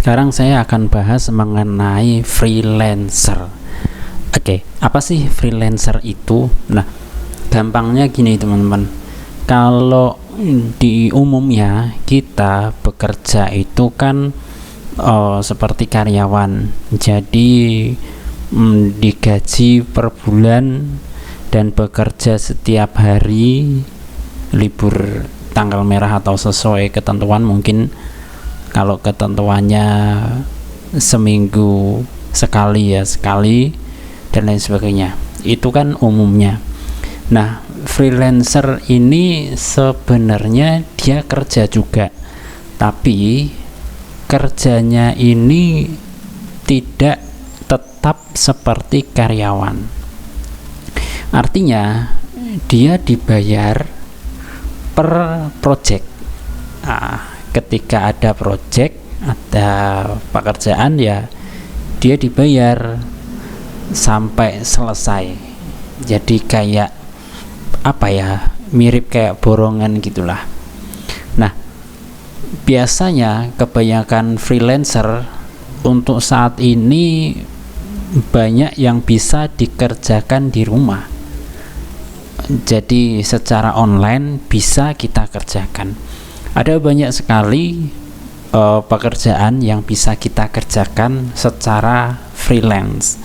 Sekarang saya akan bahas mengenai freelancer. Oke, apa sih freelancer itu? Nah, gampangnya gini teman-teman. Kalau di umumnya kita bekerja itu kan seperti karyawan. Jadi digaji per bulan dan bekerja setiap hari, libur tanggal merah atau sesuai ketentuan. Mungkin kalau ketentuannya seminggu sekali ya sekali dan lain sebagainya, itu kan umumnya. Nah, freelancer ini sebenarnya dia kerja juga, tapi kerjanya ini tidak tetap seperti karyawan. Artinya dia dibayar per project. Ketika ada project, ada pekerjaan, ya dia dibayar sampai selesai. Jadi kayak apa ya, mirip kayak borongan gitulah. Nah, biasanya kebanyakan freelancer untuk saat ini banyak yang bisa dikerjakan di rumah. Jadi secara online bisa kita kerjakan. Ada banyak sekali pekerjaan yang bisa kita kerjakan secara freelance.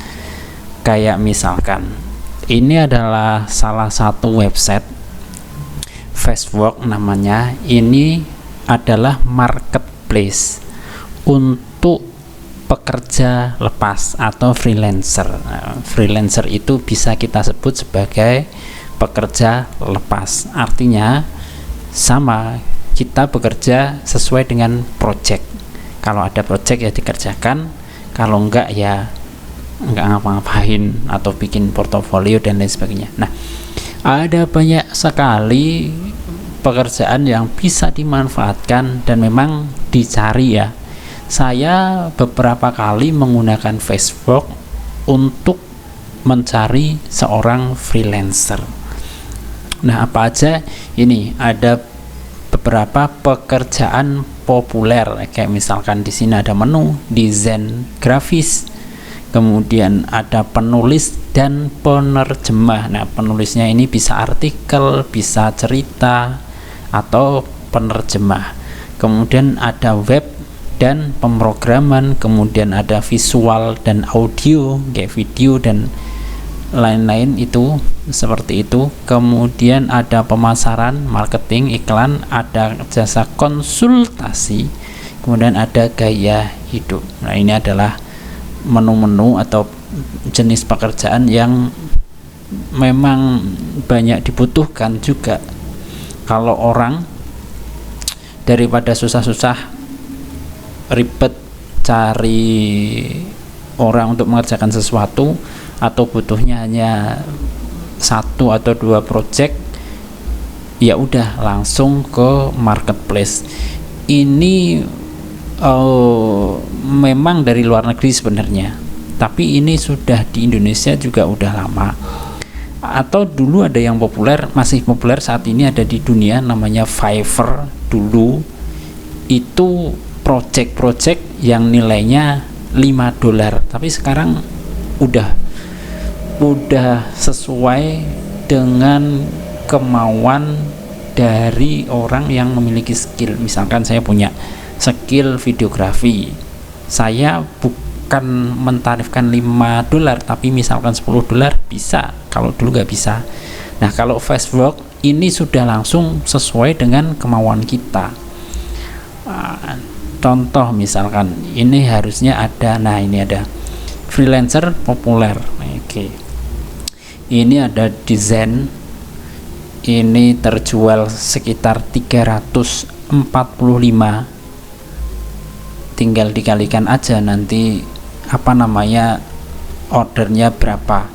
Kayak misalkan, ini adalah salah satu website Fastwork namanya. Ini adalah marketplace untuk pekerja lepas atau freelancer. Freelancer itu bisa kita sebut sebagai pekerja lepas. Artinya sama, kita bekerja sesuai dengan project. Kalau ada project ya dikerjakan, kalau enggak ya enggak ngapa-ngapain atau bikin portofolio dan lain sebagainya. Nah, ada banyak sekali pekerjaan yang bisa dimanfaatkan dan memang dicari ya. Saya beberapa kali menggunakan Facebook untuk mencari seorang freelancer. Nah, apa aja ini? Ada beberapa pekerjaan populer, kayak misalkan di sini ada menu, desain grafis, kemudian ada penulis dan penerjemah. Nah, penulisnya ini bisa artikel, bisa cerita, atau penerjemah. Kemudian ada web dan pemrograman, kemudian ada visual dan audio, kayak video dan lain-lain, itu seperti itu. Kemudian ada pemasaran, marketing, iklan, ada jasa konsultasi, kemudian ada gaya hidup. Nah, ini adalah menu-menu atau jenis pekerjaan yang memang banyak dibutuhkan juga. Kalau orang daripada susah-susah ribet cari orang untuk mengerjakan sesuatu, atau butuhnya hanya 1 atau 2 project, ya udah langsung ke marketplace. Ini memang dari luar negeri sebenarnya, tapi ini sudah di Indonesia juga udah lama. Atau dulu ada yang populer, masih populer saat ini ada di dunia, namanya Fiverr. Dulu itu project-project yang nilainya $5, tapi sekarang udah sesuai dengan kemauan dari orang yang memiliki skill. Misalkan saya punya skill videografi, saya bukan mentarifkan $5, tapi misalkan $10 bisa, kalau dulu nggak bisa. Nah, kalau Fastwork ini sudah langsung sesuai dengan kemauan kita. Contoh misalkan ini harusnya ada, nah ini ada freelancer populer. Oke. Ini ada desain, ini terjual sekitar 345, tinggal dikalikan aja nanti ordernya berapa.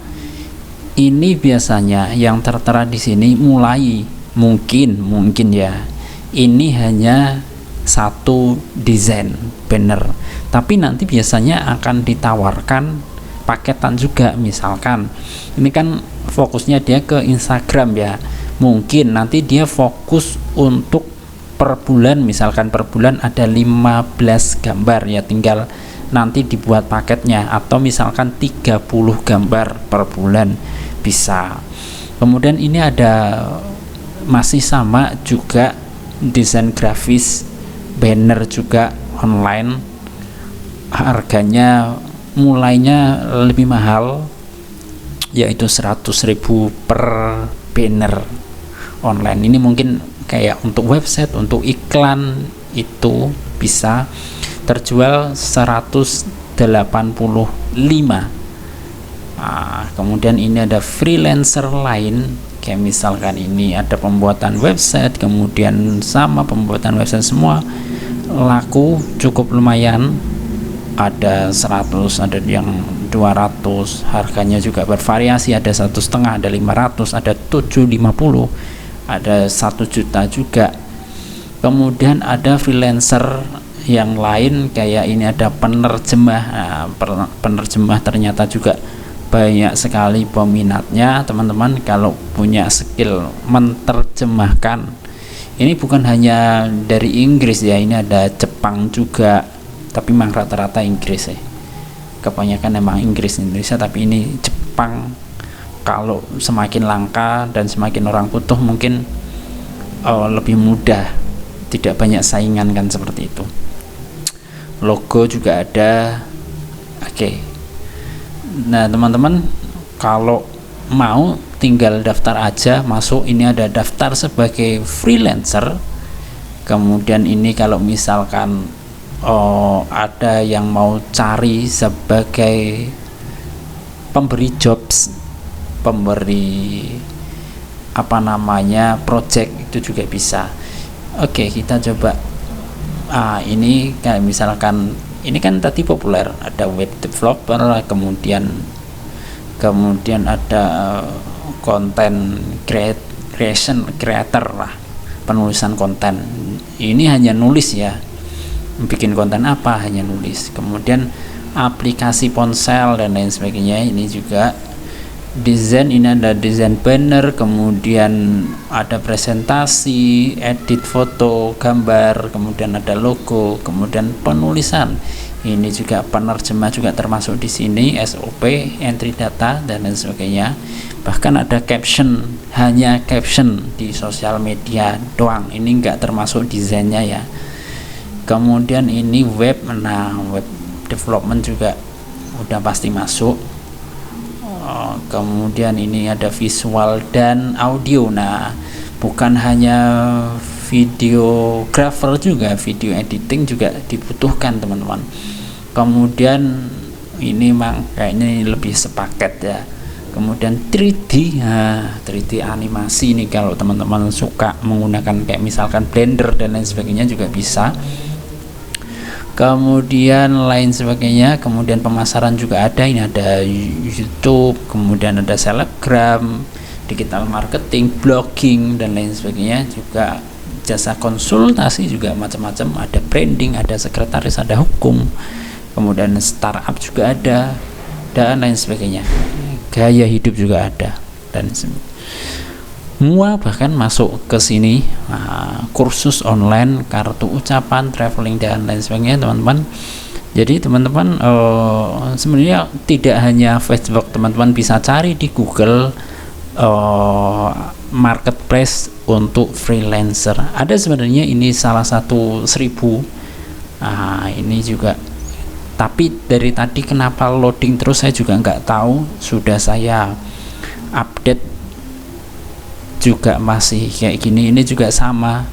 Ini biasanya yang tertera di sini mulai mungkin ya, ini hanya 1 desain banner, tapi nanti biasanya akan ditawarkan paketan juga. Misalkan ini kan fokusnya dia ke Instagram ya, mungkin nanti dia fokus untuk per bulan, misalkan per bulan ada 15 gambar ya, tinggal nanti dibuat paketnya, atau misalkan 30 gambar per bulan bisa. Kemudian ini ada masih sama juga desain grafis banner juga online, harganya mulainya lebih mahal, yaitu 100.000 per banner online. Ini mungkin kayak untuk website, untuk iklan itu bisa terjual 185. Kemudian ini ada freelancer lain, kayak misalkan ini ada pembuatan website, kemudian sama pembuatan website semua laku cukup lumayan, ada 100, ada yang 200, harganya juga bervariasi, ada 1,5, ada 500, ada 750, ada 1 juta juga. Kemudian ada freelancer yang lain kayak ini, ada penerjemah. Penerjemah ternyata juga banyak sekali peminatnya teman-teman. Kalau punya skill menerjemahkan, ini bukan hanya dari Inggris ya, ini ada Jepang juga, tapi memang rata-rata Inggris ya, kebanyakan emang Inggris Indonesia, tapi ini Jepang. Kalau semakin langka dan semakin orang butuh, mungkin lebih mudah, tidak banyak saingan kan, seperti itu. Logo juga ada. Oke. Nah teman-teman, kalau mau tinggal daftar aja, masuk. Ini ada daftar sebagai freelancer. Kemudian ini kalau misalkan ada yang mau cari sebagai pemberi jobs, pemberi project, itu juga bisa. Oke, kita coba. Ini kayak misalkan ini kan tadi populer, ada web developer, kemudian ada content creator lah, penulisan konten. Ini hanya nulis ya, bikin konten apa, hanya nulis. Kemudian aplikasi ponsel dan lain sebagainya. Ini juga desain, ini ada desain banner, kemudian ada presentasi, edit foto, gambar, kemudian ada logo, kemudian penulisan. Ini juga penerjemah juga termasuk di sini, SOP, entry data dan lain sebagainya. Bahkan ada caption, hanya caption di sosial media doang. Ini enggak termasuk desainnya ya. Kemudian ini web, web development juga udah pasti masuk. Kemudian ini ada visual dan audio. Nah, bukan hanya videographer, juga video editing juga dibutuhkan teman-teman. Kemudian ini memang kayaknya lebih sepaket ya. Kemudian 3D, 3D animasi ini kalau teman-teman suka menggunakan kayak misalkan Blender dan lain sebagainya juga bisa. Kemudian lain sebagainya. Kemudian pemasaran juga ada, ini ada YouTube, kemudian ada selebgram, digital marketing, blogging dan lain sebagainya, juga jasa konsultasi juga macam-macam, ada branding, ada sekretaris, ada hukum, kemudian startup juga ada dan lain sebagainya, gaya hidup juga ada dan semua bahkan masuk ke sini. Kursus online, kartu ucapan, traveling dan lain sebagainya teman-teman. Jadi teman-teman sebenarnya tidak hanya Facebook, teman-teman bisa cari di Google marketplace untuk freelancer. Ada sebenarnya ini salah satu 1000. Ini juga, tapi dari tadi kenapa loading terus saya juga nggak tahu. Sudah saya update juga masih kayak gini. Ini juga sama,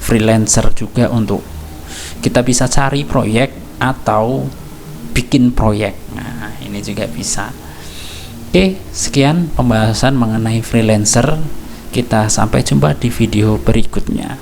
freelancer juga, untuk kita bisa cari proyek atau bikin proyek. Nah, ini juga bisa. Oke, sekian pembahasan mengenai freelancer. Kita sampai jumpa di video berikutnya.